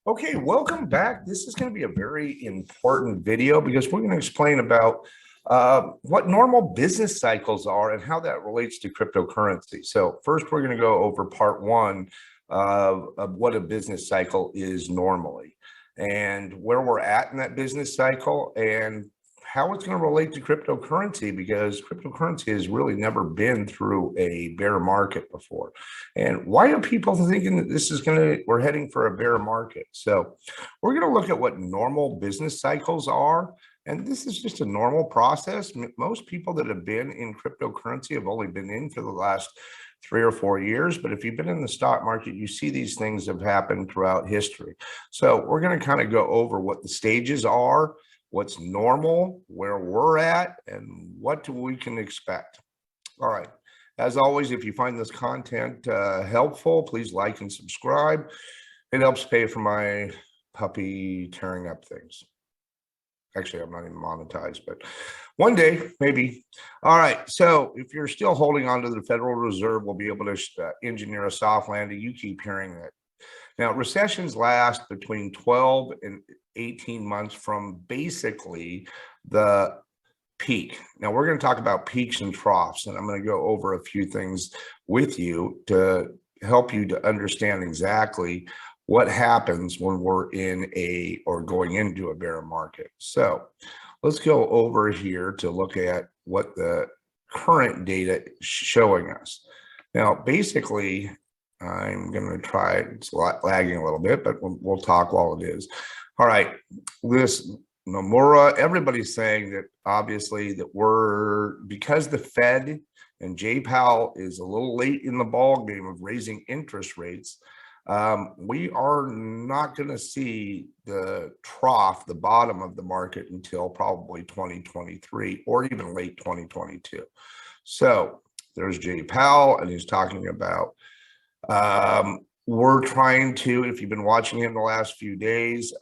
Okay, welcome back. This is going to be a very important video because we're going to explain about what normal business cycles are and how that relates to cryptocurrency. So first, we're going to go over part one of what a business cycle is normally and where we're at in that business cycle and how it's going to relate to cryptocurrency, because cryptocurrency has really never been through a bear market before. And why are people thinking that this is we're heading for a bear market? So we're going to look at what normal business cycles are. And this is just a normal process. Most people that have been in cryptocurrency have only been in for the last 3 or 4 years. But if you've been in the stock market, you see these things have happened throughout history. So we're going to kind of go over what the stages are, what's normal, where we're at, and what we can expect. All right. As always, if you find this content helpful, please like and subscribe. It helps pay for my puppy tearing up things. Actually, I'm not even monetized, but one day, maybe. All right. So if you're still holding on to the Federal Reserve, we'll be able to engineer a soft landing. You keep hearing that. Now, recessions last between 12 and 18 months from basically the peak. Now, we're going to talk about peaks and troughs, and I'm going to go over a few things with you to help you to understand exactly what happens when we're in or going into a bear market. So let's go over here to look at what the current data is showing us. Now, basically, I'm going to try, it's lagging a little bit, but we'll talk while it is. All right, this Nomura, everybody's saying that obviously that because the Fed and Jay Powell is a little late in the ball game of raising interest rates, we are not going to see the trough, the bottom of the market until probably 2023 or even late 2022. So there's Jay Powell, and he's talking about we're trying to, if you've been watching it in the last few days,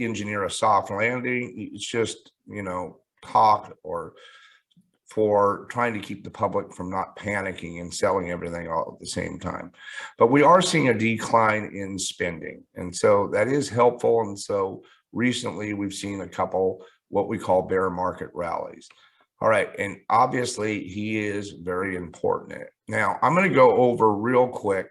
engineer a soft landing. It's just, talk for trying to keep the public from not panicking and selling everything all at the same time. But we are seeing a decline in spending. And so that is helpful. And so recently we've seen a couple what we call bear market rallies. All right. And obviously he is very important. Now I'm going to go over real quick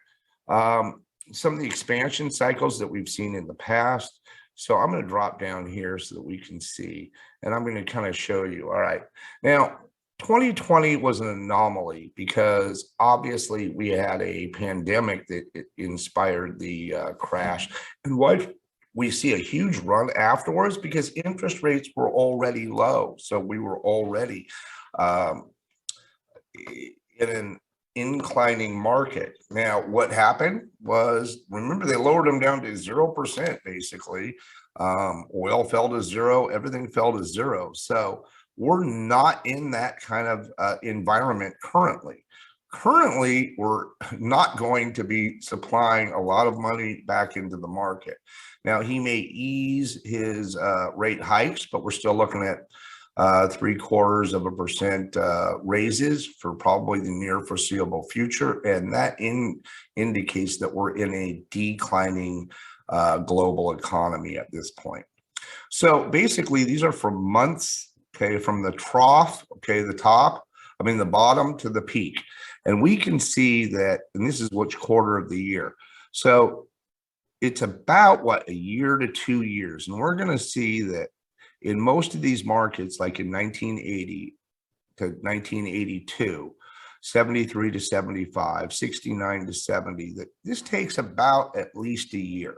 some of the expansion cycles that we've seen in the past. So I'm going to drop down here so that we can see, and I'm going to kind of show you. All right. Now, 2020 was an anomaly because obviously we had a pandemic that inspired the crash. And why we see a huge run afterwards? Because interest rates were already low. So we were already in an inclining market. Now, what happened was, remember, they lowered them down to 0%, basically. Oil fell to zero, everything fell to zero. So we're not in that kind of environment currently. Currently, we're not going to be supplying a lot of money back into the market. Now, he may ease his rate hikes, but we're still looking at 0.75% raises for probably the near foreseeable future. And that indicates that we're in a declining global economy at this point. So basically, these are from months, okay, from the trough, okay, the bottom to the peak. And we can see that, and this is which quarter of the year. So it's about a year to 2 years. And we're going to see that in most of these markets, like in 1980 to 1982, 73 to 75, 69 to 70, that this takes about at least a year.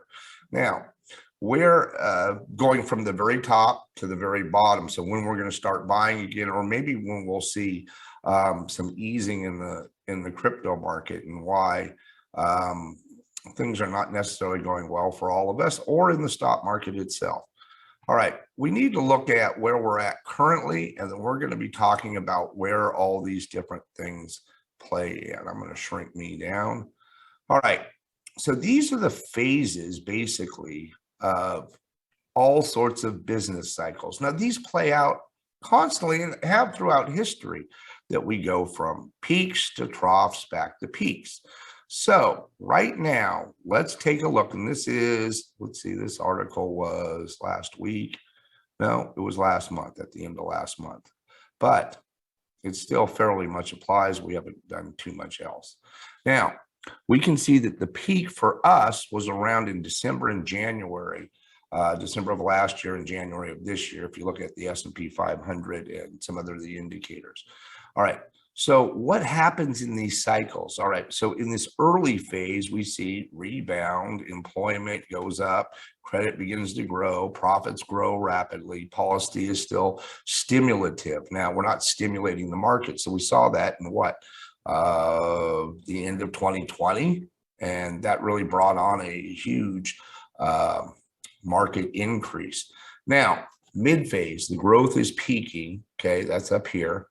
Now, we're going from the very top to the very bottom. So when we're going to start buying again, or maybe when we'll see some easing in the crypto market, and why things are not necessarily going well for all of us or in the stock market itself. All right, we need to look at where we're at currently, and then we're going to be talking about where all these different things play in. I'm going to shrink me down. All right, so these are the phases, basically, of all sorts of business cycles. Now, these play out constantly and have throughout history, that we go from peaks to troughs back to peaks. So right now, let's take a look. And this is, let's see, this article was last week. No, it was last month, at the end of last month. But it still fairly much applies. We haven't done too much else. Now, we can see that the peak for us was around in December and January, December of last year and January of this year, if you look at the S&P 500 and some other of the indicators. All right. So what happens in these cycles? All right. So in this early phase, we see rebound, employment goes up, credit begins to grow, profits grow rapidly, policy is still stimulative. Now, we're not stimulating the market. So we saw that in what? The end of 2020. And that really brought on a huge market increase. Now, mid-phase, the growth is peaking. Okay, that's up here.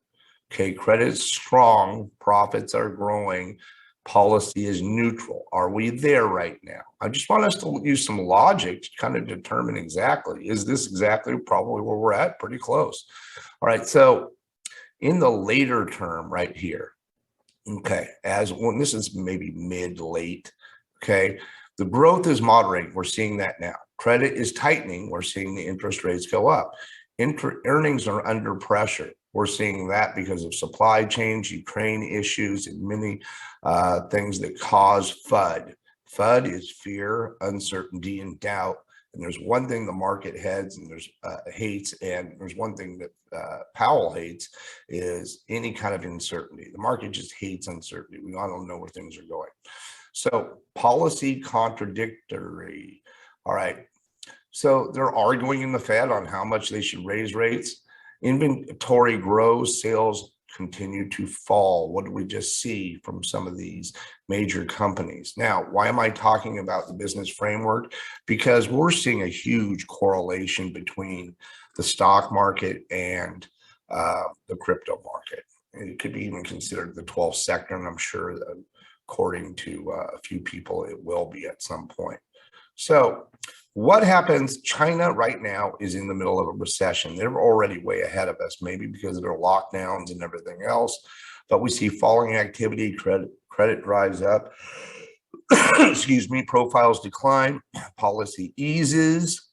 Okay, credit's strong, profits are growing, policy is neutral. Are we there right now? I just want us to use some logic to kind of determine exactly, is this exactly probably where we're at? Pretty close. All right, so in the later term right here, okay, as when this is maybe mid-late, okay, the growth is moderating. We're seeing that now. Credit is tightening. We're seeing the interest rates go up. Earnings are under pressure. We're seeing that because of supply chains, Ukraine issues, and many things that cause FUD. FUD is fear, uncertainty, and doubt. And there's one thing the market heads and there's hates, and there's one thing that Powell hates is any kind of uncertainty. The market just hates uncertainty. We all don't know where things are going. So policy contradictory. All right. So they're arguing in the Fed on how much they should raise rates. Inventory grows, sales continue to fall. What did we just see from some of these major companies? Now, why am I talking about the business framework? Because we're seeing a huge correlation between the stock market and the crypto market. It could be even considered the 12th sector, and I'm sure that according to a few people, it will be at some point. So what happens? China right now is in the middle of a recession. They're already way ahead of us, maybe because of their lockdowns and everything else. But we see falling activity, credit dries up, excuse me, profiles decline, policy eases,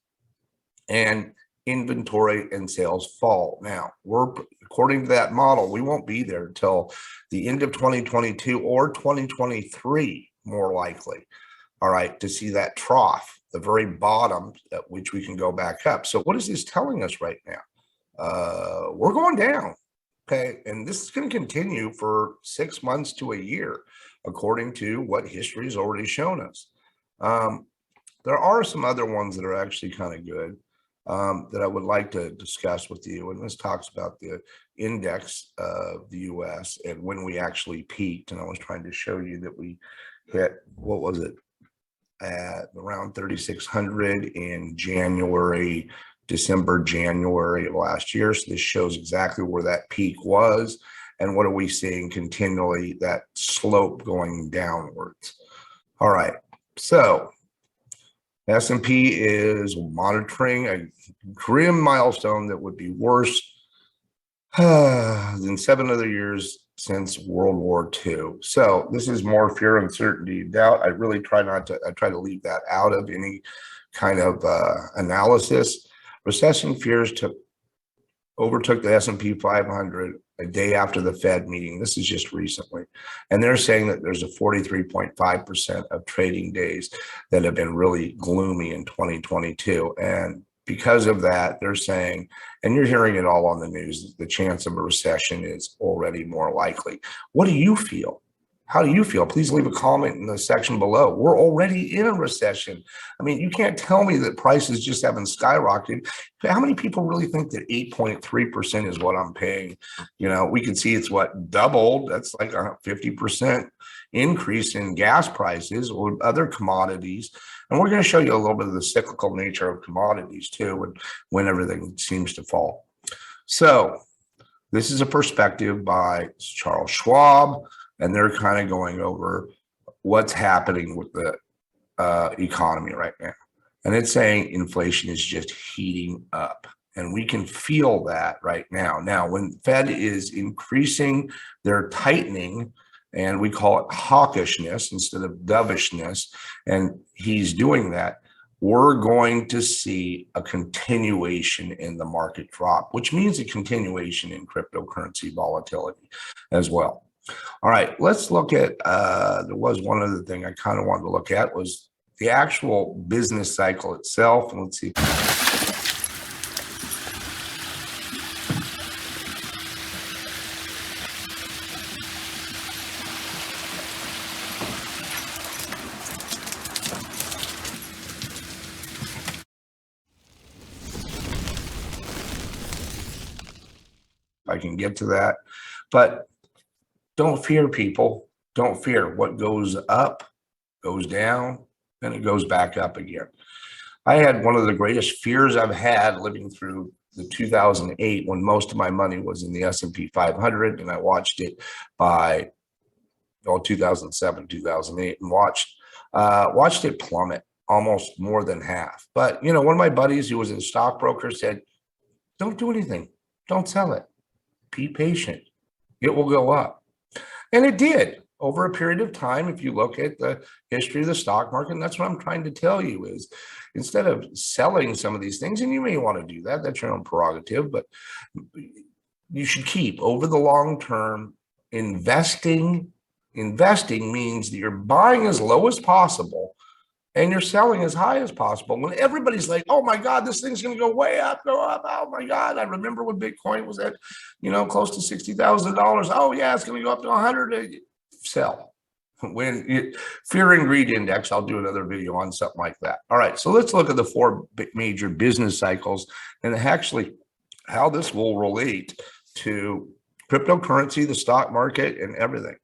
and inventory and sales fall. Now, according to that model, we won't be there until the end of 2022 or 2023, more likely. All right, to see that trough, the very bottom at which we can go back up. So what is this telling us right now? We're going down, okay? And this is going to continue for 6 months to a year, according to what history has already shown us. There are some other ones that are actually kind of good that I would like to discuss with you. And this talks about the index of the US and when we actually peaked. And I was trying to show you that we hit, what was it? At around 3,600 in December, January of last year. So this shows exactly where that peak was. And what are we seeing continually? That slope going downwards. All right. So S&P is monitoring a grim milestone that would be worse than 7 other years since World War II. So this is more fear, uncertainty, doubt. I really try to leave that out of any kind of analysis. Recession fears overtook the S&P 500 a day after the Fed meeting. This is just recently. And they're saying that there's a 43.5% of trading days that have been really gloomy in 2022. And because of that, they're saying, and you're hearing it all on the news, the chance of a recession is already more likely. What do you feel? How do you feel? Please leave a comment in the section below. We're already in a recession. I mean, you can't tell me that prices just haven't skyrocketed. How many people really think that 8.3% is what I'm paying? You know, we can see it's what doubled. That's like a 50% increase in gas prices or other commodities. And we're going to show you a little bit of the cyclical nature of commodities too, and when everything seems to fall. So this is a perspective by Charles Schwab. And they're kind of going over what's happening with the economy right now. And it's saying inflation is just heating up. And we can feel that right now. Now, when Fed is increasing their tightening, and we call it hawkishness instead of dovishness, and he's doing that, we're going to see a continuation in the market drop, which means a continuation in cryptocurrency volatility as well. All right, let's look at, there was one other thing I kind of wanted to look at was the actual business cycle itself. And let's see. I can get to that, but don't fear, people. Don't fear. What goes up goes down, then it goes back up again. I had one of the greatest fears I've had living through the 2008 when most of my money was in the S&P 500, and I watched it by 2007, 2008, and watched it plummet almost more than half. But one of my buddies who was a stockbroker said, "Don't do anything. Don't sell it. Be patient. It will go up." And it did over a period of time. If you look at the history of the stock market, and that's what I'm trying to tell you is instead of selling some of these things, and you may want to do that, that's your own prerogative, but you should keep over the long term investing. Investing means that you're buying as low as possible and you're selling as high as possible. When everybody's like, "Oh my God, this thing's going to go way up, go up. Oh my God." I remember when Bitcoin was at, close to $60,000. Oh yeah, it's going to go up to 100. Sell. When fear and greed index, I'll do another video on something like that. All right, so let's look at the four major business cycles and actually how this will relate to cryptocurrency, the stock market, and everything.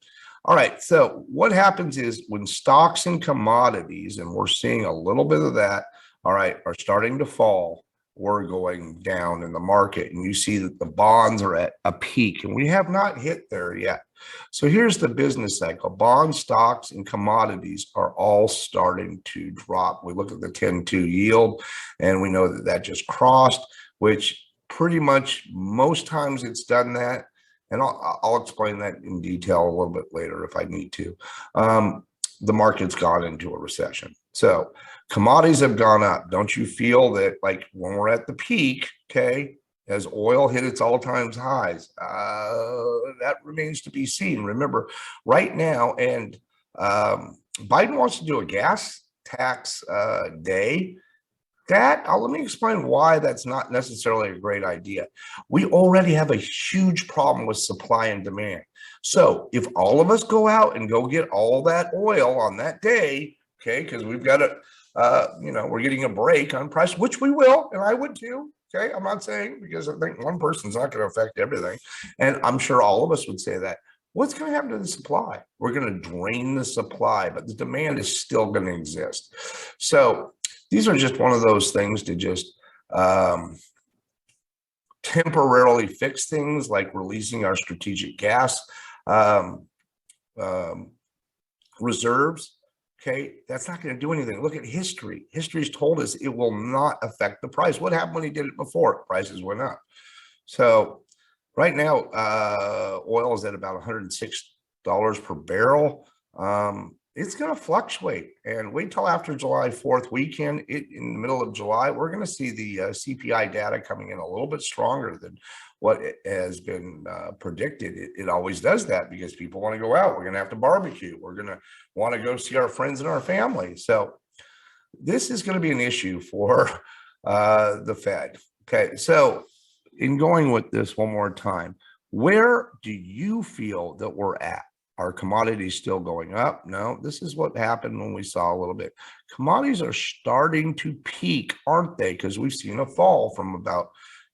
All right, so what happens is when stocks and commodities, and we're seeing a little bit of that, all right, are starting to fall, we're going down in the market. And you see that the bonds are at a peak, and we have not hit there yet. So here's the business cycle. Bonds, stocks, and commodities are all starting to drop. We look at the 10-2 yield, and we know that that just crossed, which pretty much most times it's done that. And I'll explain that in detail a little bit later if I need to. The market's gone into a recession. So commodities have gone up. Don't you feel that like when we're at the peak, okay, as oil hit its all-time highs, that remains to be seen. Remember, right now, and Biden wants to do a gas tax day. Let me explain why that's not necessarily a great idea. We already have a huge problem with supply and demand. So if all of us go out and go get all that oil on that day, okay, because we've got we're getting a break on price, which we will, and I would too. Okay, I'm not saying, because I think one person's not going to affect everything, and I'm sure all of us would say that. What's going to happen to the supply? We're going to drain the supply, but the demand is still going to exist. So these are just one of those things to just temporarily fix things, like releasing our strategic gas reserves. Okay, that's not going to do anything. Look at history. History's told us it will not affect the price. What happened when he did it before? Prices went up. So right now, oil is at about $106 per barrel. It's going to fluctuate, and wait till after July 4th weekend. In the middle of July, we're going to see the CPI data coming in a little bit stronger than what has been predicted. It always does that because people want to go out. We're going to have to barbecue. We're going to want to go see our friends and our family. So this is going to be an issue for the Fed. Okay, so in going with this one more time, where do you feel that we're at? Are commodities still going up? No, this is what happened when we saw a little bit. Commodities are starting to peak, aren't they? Because we've seen a fall from about,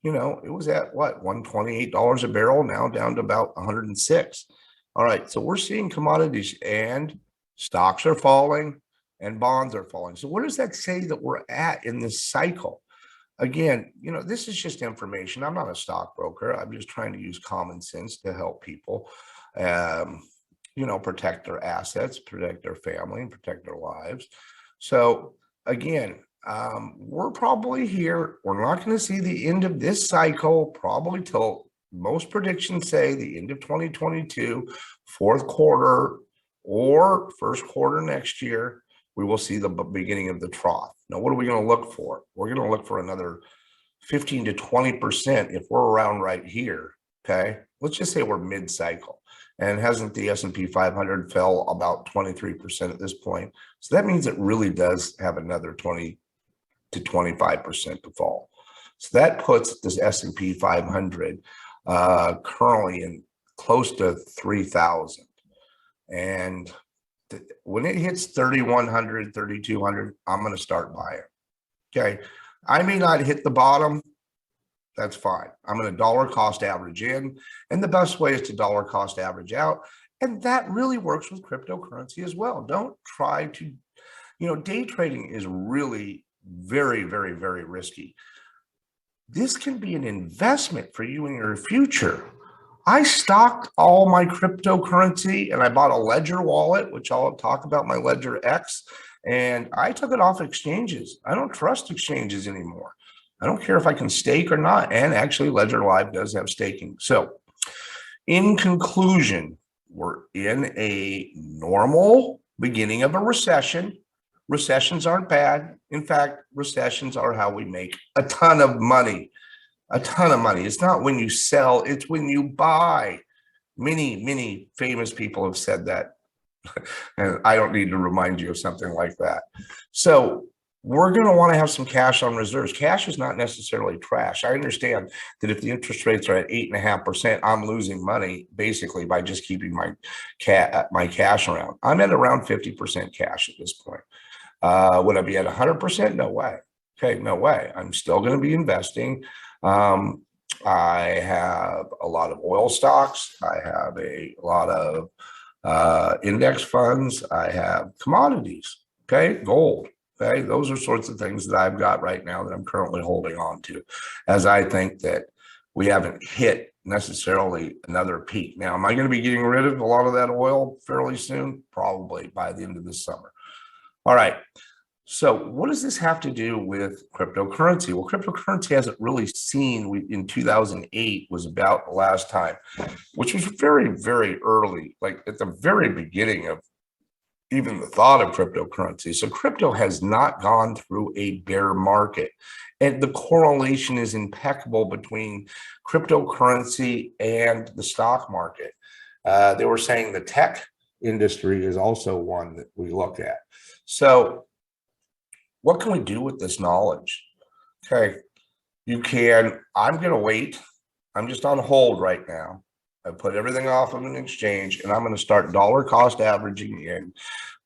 it was at what, $128 a barrel, now down to about 106. All right, so we're seeing commodities and stocks are falling and bonds are falling. So what does that say that we're at in this cycle? Again, this is just information. I'm not a stockbroker. I'm just trying to use common sense to help people. Protect their assets, protect their family, and protect their lives. So again, we're probably here. We're not going to see the end of this cycle probably till most predictions say the end of 2022, fourth quarter or first quarter next year, we will see the beginning of the trough. Now, what are we going to look for? We're going to look for another 15 to 20% if we're around right here. Okay, let's just say we're mid-cycle, and hasn't the S&P 500 fell about 23% at this point? So that means it really does have another 20 to 25% to fall. So that puts this S&P 500 currently in close to 3,000. And when it hits 3,100, 3,200, I'm going to start buying. Okay. I may not hit the bottom. That's fine. I'm going to dollar cost average in. And the best way is to dollar cost average out. And that really works with cryptocurrency as well. Don't try to, day trading is really very, very, very risky. This can be an investment for you in your future. I stocked all my cryptocurrency and I bought a Ledger wallet, which I'll talk about, my Ledger X, and I took it off exchanges. I don't trust exchanges anymore. I don't care if I can stake or not. And actually, Ledger Live does have staking. So in conclusion, we're in a normal beginning of a recession. Recessions aren't bad. In fact, recessions are how we make a ton of money. A ton of money. It's not when you sell, it's when you buy. Many, many famous people have said that. And I don't need to remind you of something like that. So we're going to want to have some cash on reserves. Cash is not necessarily trash. I understand that if the interest rates are at 8.5%, I'm losing money basically by just keeping my cash around. I'm at around 50% cash at this point. Would I be at 100%? No way. Okay, no way. I'm still going to be investing. I have a lot of oil stocks. I have a lot of index funds. I have commodities. Okay, gold. Okay, those are sorts of things that I've got right now that I'm currently holding on to, as I think that we haven't hit necessarily another peak. Now, am I going to be getting rid of a lot of that oil fairly soon? Probably by the end of this summer. All right. So what does this have to do with cryptocurrency? Well, cryptocurrency hasn't really seen, in 2008 was about the last time, which was very, very early, like at the very beginning of even the thought of cryptocurrency. So crypto has not gone through a bear market. And the correlation is impeccable between cryptocurrency and the stock market. They were saying the tech industry is also one that we look at. So what can we do with this knowledge? Okay, I'm going to wait. I'm just on hold right now. I put everything off of an exchange and I'm going to start dollar cost averaging in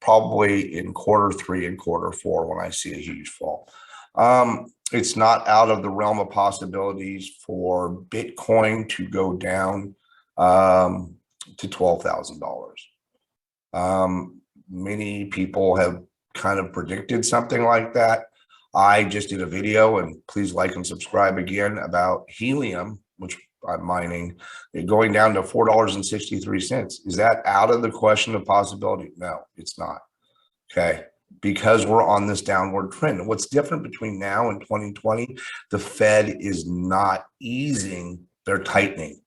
probably in quarter 3 and quarter 4 when I see a huge fall. It's not out of the realm of possibilities for Bitcoin to go down to $12,000. Many people have kind of predicted something like that. I just did a video, and please like and subscribe again, about helium, which I'm mining, going down to $4.63. Is that out of the question of possibility? No, it's not. Okay, because we're on this downward trend. What's different between now and 2020? The Fed is not easing, they're tightening.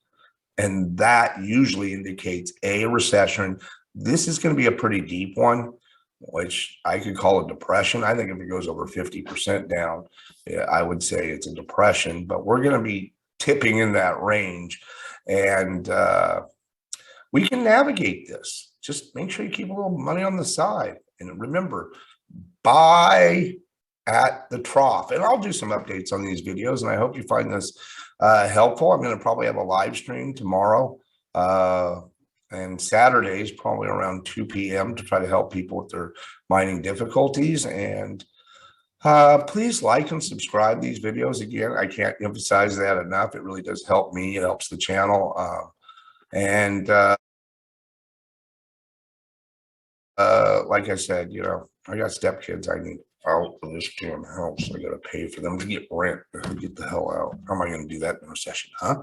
And that usually indicates a recession. This is going to be a pretty deep one, which I could call a depression. I think if it goes over 50% down, yeah, I would say it's a depression, but we're going to be tipping in that range. And we can navigate this. Just make sure you keep a little money on the side. And remember, buy at the trough. And I'll do some updates on these videos, and I hope you find this helpful. I'm going to probably have a live stream tomorrow. And Saturdays, probably around 2 p.m. to try to help people with their mining difficulties. And please like and subscribe these videos. Again, I can't emphasize that enough. It really does help me. It helps the channel. Like I said, I got stepkids I need out of this damn house. I got to pay for them to get rent. Get the hell out. How am I going to do that in a recession? Huh?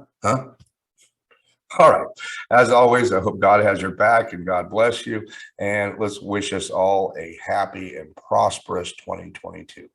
All right. As always, I hope God has your back and God bless you. And let's wish us all a happy and prosperous 2022.